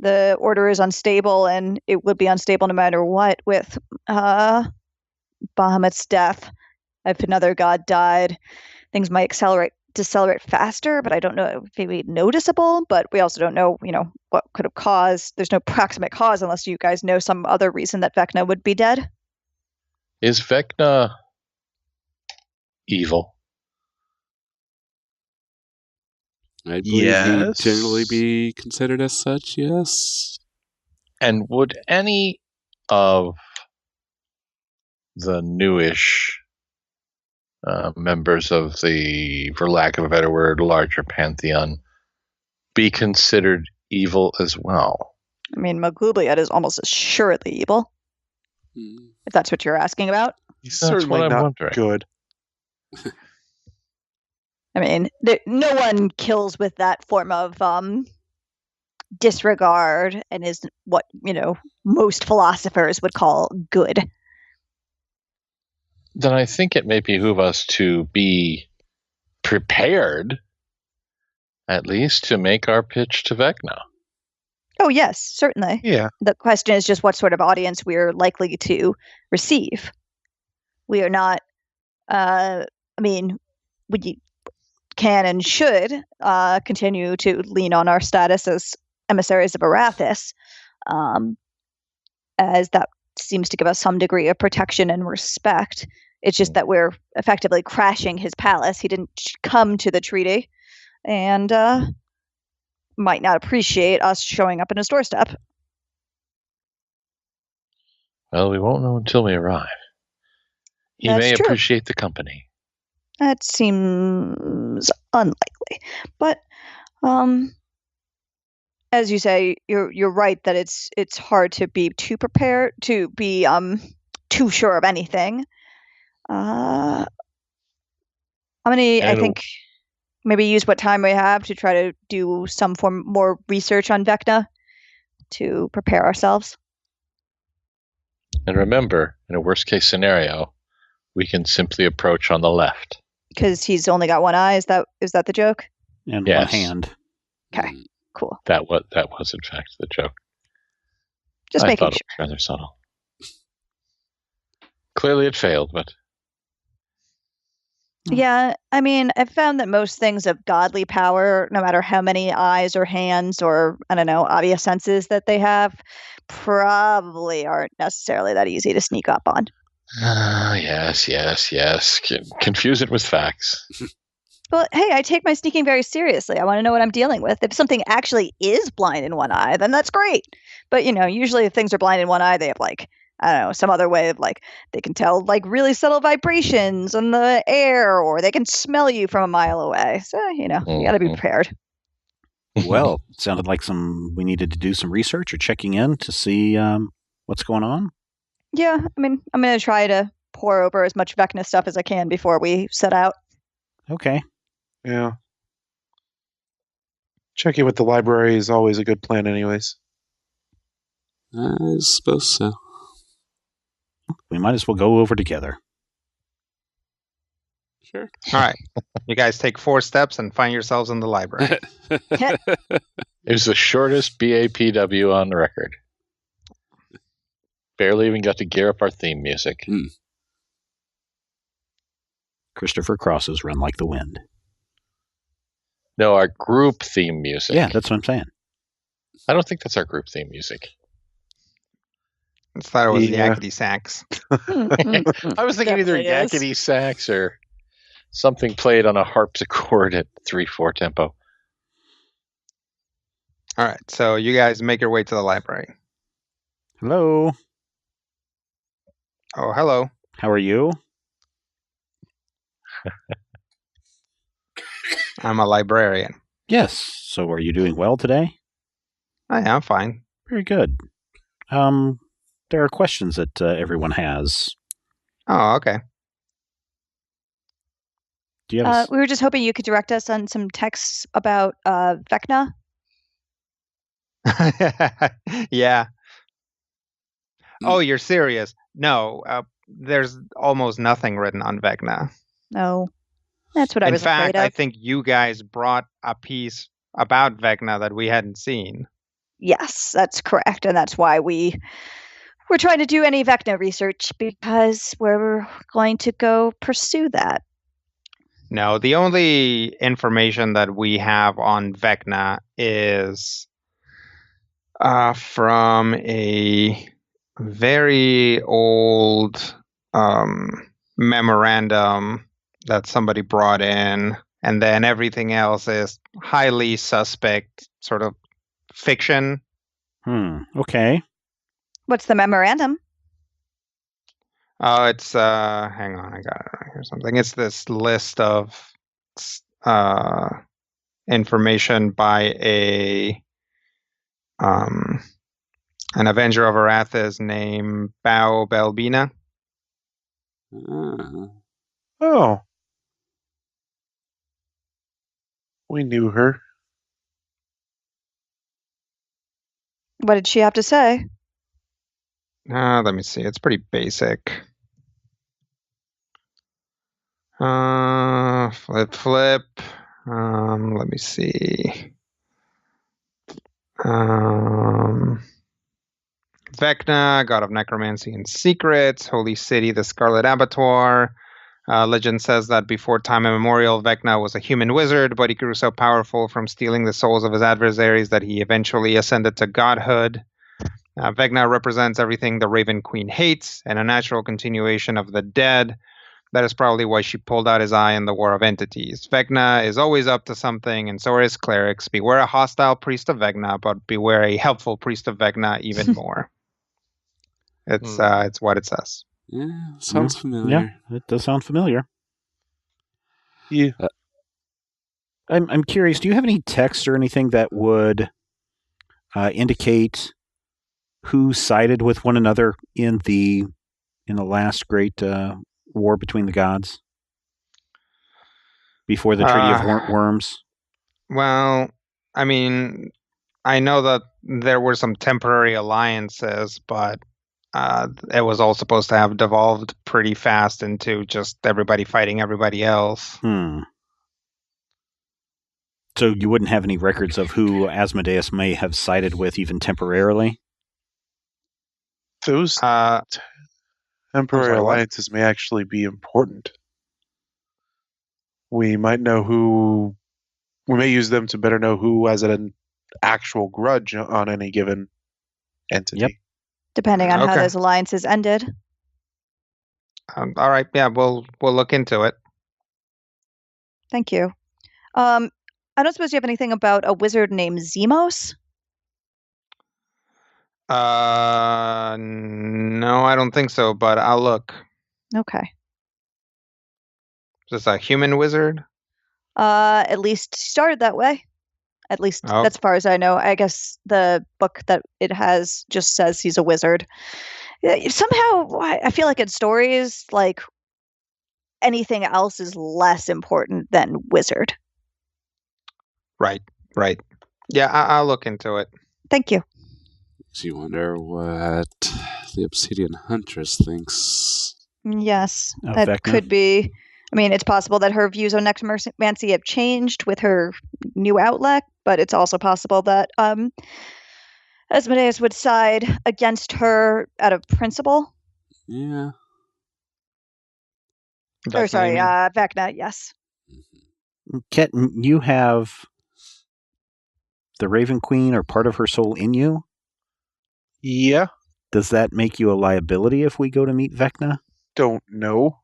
the order is unstable, and it would be unstable no matter what with Bahamut's death. If another god died, things might decelerate faster, but I don't know if it would be noticeable, but we also don't know, what could have caused. There's no proximate cause unless you guys know some other reason that Vecna would be dead. Is Vecna evil? I believe he'd generally be considered as such, yes. And would any of the newish members of the, for lack of a better word, larger pantheon be considered evil as well? I mean, Malgublyet is almost assuredly evil, if that's what you're asking about. He's That's certainly what I'm not wondering. good. I mean, no one kills with that form of disregard and is what, most philosophers would call good. Then I think it may behoove us to be prepared, at least, to make our pitch to Vecna. Oh, yes, certainly. Yeah. The question is just what sort of audience we're likely to receive. We are not, we can and should continue to lean on our status as emissaries of Arathis, as that seems to give us some degree of protection and respect. It's just that we're effectively crashing his palace. He didn't come to the treaty, and might not appreciate us showing up in his doorstep. Well, we won't know until we arrive. He That's may true. appreciate the company. That seems unlikely, but as you say, you're right that it's hard to be too prepared, to be too sure of anything. I'm gonna, I think, maybe use what time we have to try to do some form more research on Vecna to prepare ourselves. And remember, in a worst case scenario, we can simply approach on the left. Because he's only got one eye. Is that the joke? And Yes. one hand. Okay, cool. That was in fact the joke. Just I making thought sure. it was rather subtle. Clearly it failed, but Yeah, I mean, I've found that most things of godly power, no matter how many eyes or hands or, I don't know, obvious senses that they have, probably aren't necessarily that easy to sneak up on. yes. Confuse it with facts. Well, hey, I take my sneaking very seriously. I want to know what I'm dealing with. If something actually is blind in one eye, then that's great. But, usually if things are blind in one eye, they have I don't know, some other way of they can tell really subtle vibrations in the air, or they can smell you from a mile away. So, you got to be prepared. Well, it sounded like we needed to do some research or checking in to see what's going on. Yeah, I mean, I'm going to try to pour over as much Vecna stuff as I can before we set out. Okay. Yeah. Checking with the library is always a good plan anyways. I suppose so. We might as well go over together. Sure. All right. You guys take 4 steps and find yourselves in the library. It was the shortest BAPW on the record. Barely even got to gear up our theme music. Christopher Cross's Run Like the Wind. No, our group theme music. Yeah, that's what I'm saying. I don't think that's our group theme music. I thought it was Yeah. Yakety Sax. I was thinking either Definitely is. yakety sax or something played on a harpsichord at 3/4 tempo. All right. So you guys make your way to the library. Hello. Oh, hello. How are you? I'm a librarian. Yes. So are you doing well today? I'm fine. Very good. There are questions that everyone has. Oh, okay. Do you have We were just hoping you could direct us on some texts about Vecna. Yeah. Oh, you're serious? No, there's almost nothing written on Vecna. No, that's what I In was fact, afraid of. I think you guys brought a piece about Vecna that we hadn't seen. Yes, that's correct, and that's why we're trying to do any Vecna research, because we're going to go pursue that. No, the only information that we have on Vecna is from a very old memorandum that somebody brought in, and then everything else is highly suspect, sort of fiction. Okay. What's the memorandum? Oh, it's hang on, I got it right here. Something. It's this list of information by an Avenger of Arathis named Bao Belbina. Oh. We knew her. What did she have to say? Let me see. It's pretty basic. Flip. Let me see. Vecna, god of necromancy and secrets. Holy City, the Scarlet Abattoir. Legend says that before time immemorial, Vecna was a human wizard, but he grew so powerful from stealing the souls of his adversaries that he eventually ascended to godhood. Vecna represents everything the Raven Queen hates, and a natural continuation of the dead. That is probably why she pulled out his eye in the War of Entities. Vecna is always up to something, and so are his clerics. Beware a hostile priest of Vecna, but beware a helpful priest of Vecna even more. It's what it says. Yeah, sounds familiar. Yeah, it does sound familiar. Yeah. I'm curious, do you have any text or anything that would indicate who sided with one another in the last great war between the gods? Before the Treaty of Worms? Well, I mean, I know that there were some temporary alliances, but it was all supposed to have devolved pretty fast into just everybody fighting everybody else. So you wouldn't have any records of who Asmodeus may have sided with even temporarily? Those temporary alliances may actually be important. We might know who... We may use them to better know who has an actual grudge on any given entity. Yep. Depending on how those alliances ended. All right, yeah, we'll look into it. Thank you. I don't suppose you have anything about a wizard named Zemos? No, I don't think so, but I'll look. Okay. Is this a human wizard? At least started that way. At least as far as I know. I guess the book that it has just says he's a wizard. Somehow, I feel like in stories, like anything else is less important than wizard. Right. Yeah, I'll look into it. Thank you. Makes you wonder what the Obsidian Huntress thinks. Yes, that Vecna could be. I mean, it's possible that her views on necromancy have changed with her new outlet, but it's also possible that Asmodeus would side against her out of principle. Yeah. Vecna, yes. Ketan, you have the Raven Queen or part of her soul in you? Yeah. Does that make you a liability if we go to meet Vecna? Don't know.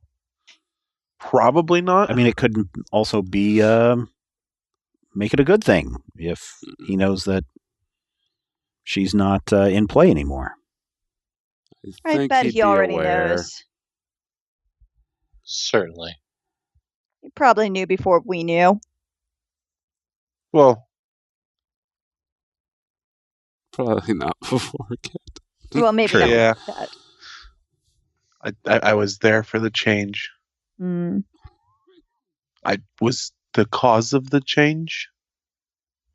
Probably not. I mean, it could also be make it a good thing if he knows that she's not in play anymore. I bet he already knows. Certainly. He probably knew before we knew. Well, probably not before Cat. Well, maybe not. Yeah. I was there for the change. I was the cause of the change.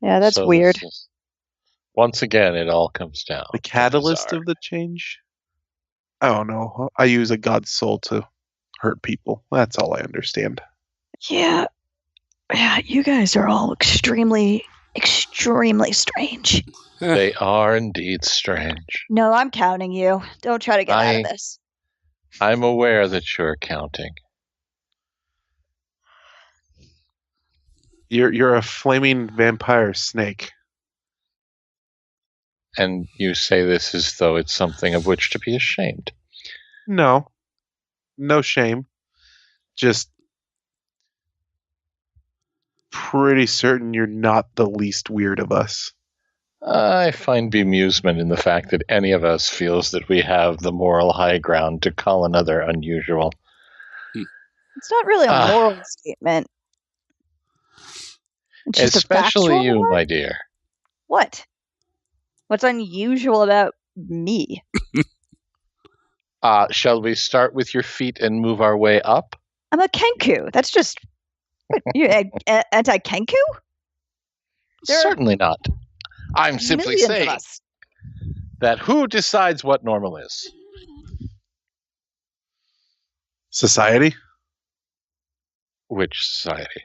Yeah, that's weird. Once again, it all comes down. The catalyst of the change? I don't know. I use a god's soul to hurt people. That's all I understand. Yeah, you guys are all extremely, extremely strange. They are indeed strange. No, I'm counting you. Don't try to get out of this. I'm aware that you're counting. You're a flaming vampire snake. And you say this as though it's something of which to be ashamed. No shame. Just pretty certain you're not the least weird of us. I find bemusement in the fact that any of us feels that we have the moral high ground to call another unusual. It's not really a moral statement. It's just especially you, one? my dear. What? What's unusual about me? Shall we start with your feet and move our way up? I'm a Kenku. That's just... You're anti-Kenku? Certainly not. I'm simply saying that who decides what normal is? Society? Which society?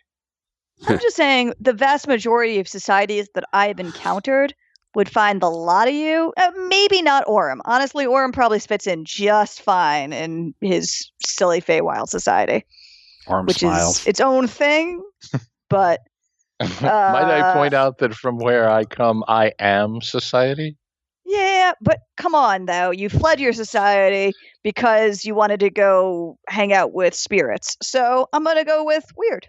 I'm just saying the vast majority of societies that I've encountered would find the lot of you. Maybe not Orem. Honestly, Orem probably fits in just fine in his silly Feywild society, Orem which smiles. is its own thing. But Might I point out that from where I come, I am society? yeah, but come on, though. You fled your society because you wanted to go hang out with spirits. So I'm going to go with weird.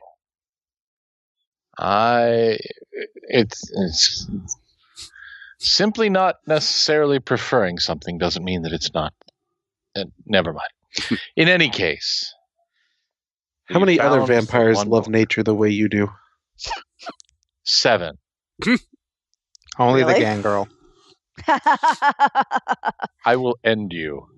It's simply not necessarily preferring something doesn't mean that it's not. Never mind. In any case. How many other vampires love nature the way you do? 7. Only Really? the gang girl. I will end you.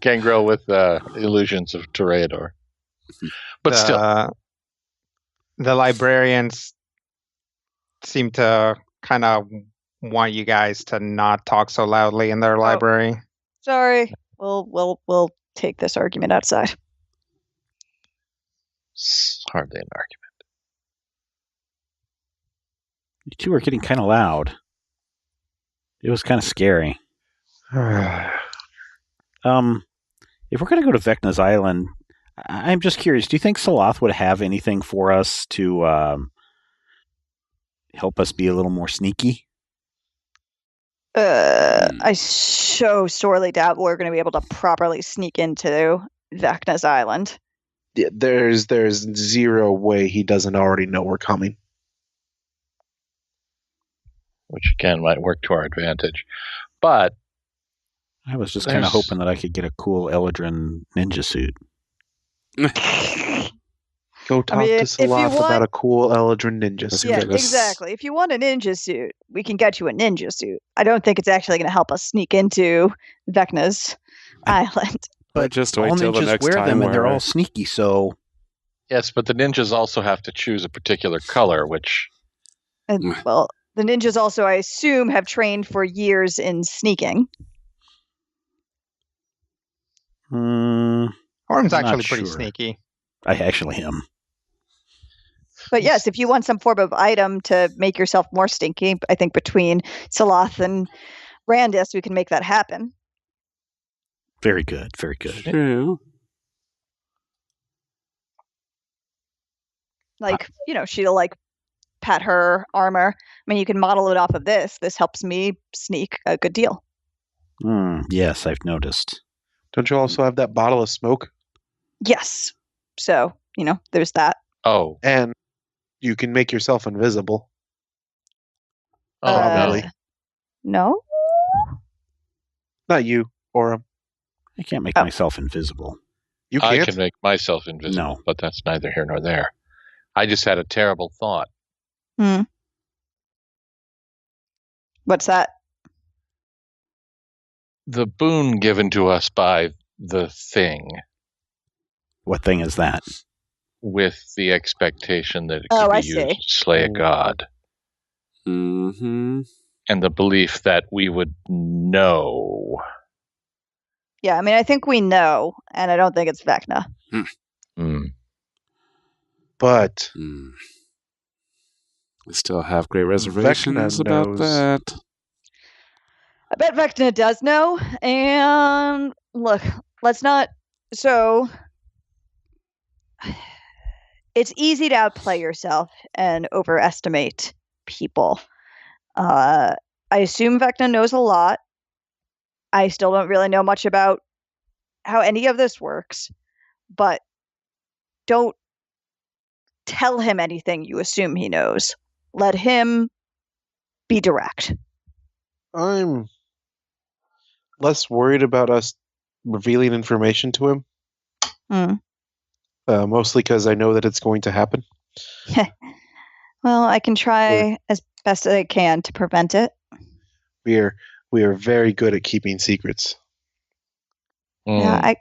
Gangrel with illusions of Toreador. But still. The librarians seem to kind of want you guys to not talk so loudly in their library. Sorry. We'll take this argument outside. It's hardly an argument. You two are getting kind of loud. It was kind of scary. If we're going to go to Vecna's Island, I'm just curious, do you think Saloth would have anything for us to help us be a little more sneaky? I so sorely doubt we're going to be able to properly sneak into Vecna's Island. Yeah, there's zero way he doesn't already know we're coming. Which, again, might work to our advantage. But I was just kind of hoping that I could get a cool Eldrin ninja suit. Go talk to Saloth about a cool Eldrin ninja suit. Yeah, exactly. If you want a ninja suit, we can get you a ninja suit. I don't think it's actually going to help us sneak into Vecna's Island. But just wait till the next wear time. Them and they're all sneaky, so... Yes, but the ninjas also have to choose a particular color, which... Well, the ninjas also, I assume, have trained for years in sneaking. Orm's actually pretty sneaky. I actually am. But yes, if you want some form of item to make yourself more stinky, I think between Saloth and Randis, we can make that happen. Very good, very good. True. Like, she'll pat her armor. I mean, you can model it off of this. This helps me sneak a good deal. Yes, I've noticed. Don't you also have that bottle of smoke? Yes. So, there's that. Oh. And you can make yourself invisible. Oh, probably. No? Not you, Orem. I can't make myself invisible. You can't? I can make myself invisible, but that's neither here nor there. I just had a terrible thought. What's that? The boon given to us by the thing. What thing is that? With the expectation that it could be used to slay a god. Mm-hmm. And the belief that we would know. Yeah, I mean, I think we know, and I don't think it's Vecna. But... I still have great reservations about that. I bet Vecna does know, and look, let's not... So... It's easy to outplay yourself and overestimate people. I assume Vecna knows a lot. I still don't really know much about how any of this works, but don't tell him anything you assume he knows. Let him be direct. I'm less worried about us revealing information to him. Mostly because I know that it's going to happen. Well, I can try as best as I can to prevent it. We are very good at keeping secrets. Yeah,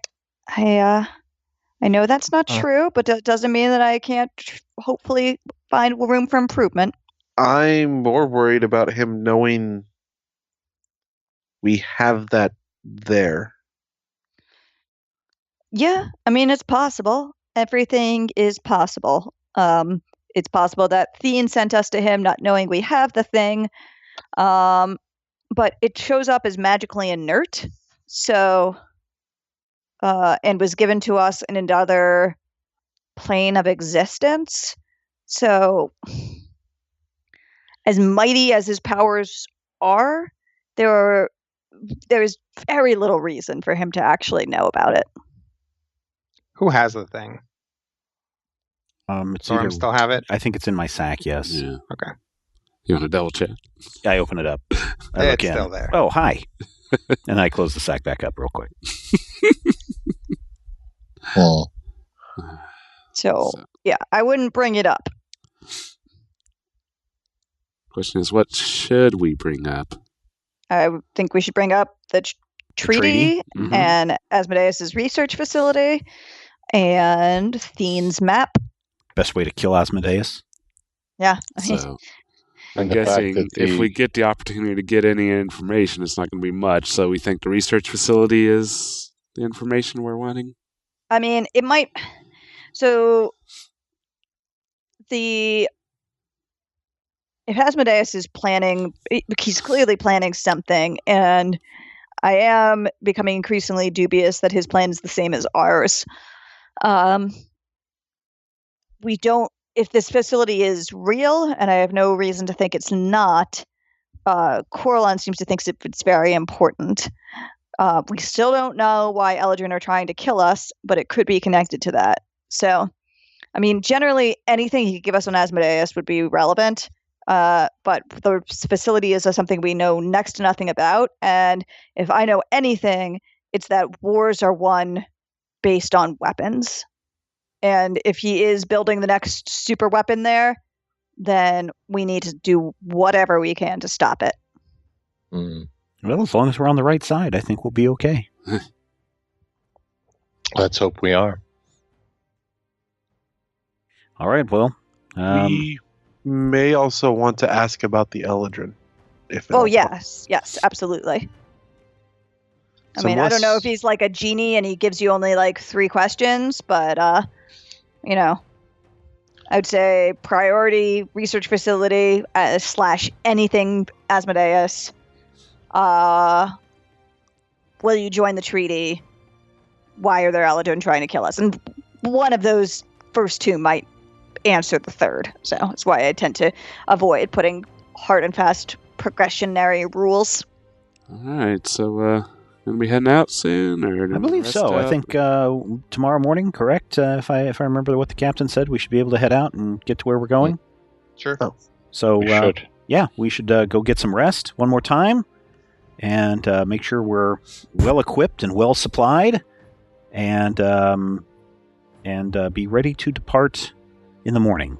I know that's not true, but that doesn't mean that I can't hopefully find room for improvement. I'm more worried about him knowing we have that there. Yeah, I mean, it's possible. Everything is possible. It's possible that Thien sent us to him not knowing we have the thing, but it shows up as magically inert, so, and was given to us in another plane of existence. So, as mighty as his powers are, there's very little reason for him to actually know about it. Who has the thing? It's Storm still have it? I think it's in my sack, yes. Yeah. Okay. You want to double check? I open it up. I look It's in. still there. Oh, hi. And I close the sack back up real quick. So, yeah, I wouldn't bring it up. Question is, what should we bring up? I think we should bring up the treaty Mm-hmm. and Asmodeus' research facility and Thien's map. Best way to kill Asmodeus? Yeah. So, I'm And the fact guessing that if we get the opportunity to get any information, it's not going to be much. So we think the research facility is the information we're wanting? I mean, it might... So, if Asmodeus is planning... He's clearly planning something, and I am becoming increasingly dubious that his plan is the same as ours. We don't... If this facility is real, and I have no reason to think it's not, Coralon seems to think it's very important. We still don't know why Eladrin are trying to kill us, but it could be connected to that. So, I mean, generally, anything he could give us on Asmodeus would be relevant, but the facility is something we know next to nothing about, and if I know anything, it's that wars are won based on weapons. And if he is building the next super weapon there, then we need to do whatever we can to stop it. Well, as long as we're on the right side, I think we'll be okay. Let's hope we are. All right, well. We may also want to ask about the Eladrin. Yes, absolutely. I mean, I don't know if he's like a genie and he gives you only like 3 questions, but, I would say priority research facility / anything Asmodeus. Will you join the treaty? Why are there Eladrin trying to kill us? And one of those first 2 might answer the third. So that's why I tend to avoid putting hard and fast progressionary rules. All right, so gonna be heading out soon, or I believe so. I think tomorrow morning, correct? If I remember what the captain said, we should be able to head out and get to where we're going. Sure. Oh. So We should. Yeah, we should go get some rest one more time, and make sure we're well equipped and well supplied, and be ready to depart in the morning.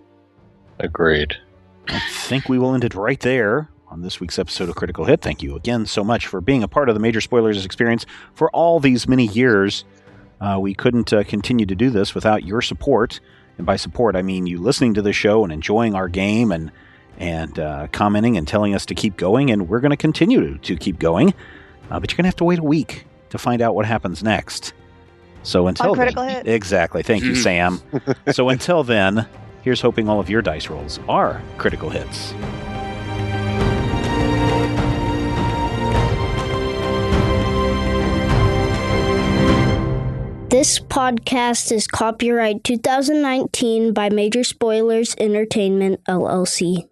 Agreed. I think we will end it right there on this week's episode of Critical Hit. Thank you again so much for being a part of the Major Spoilers experience for all these many years. We couldn't continue to do this without your support. And by support, I mean you listening to the show and enjoying our game and commenting and telling us to keep going. And we're going to continue to keep going. But you're going to have to wait a week to find out what happens next. So until Critical then, Hit. Exactly. Thank you, Sam. So until then, here's hoping all of your dice rolls are critical hits. This podcast is copyright 2019 by Major Spoilers Entertainment, LLC.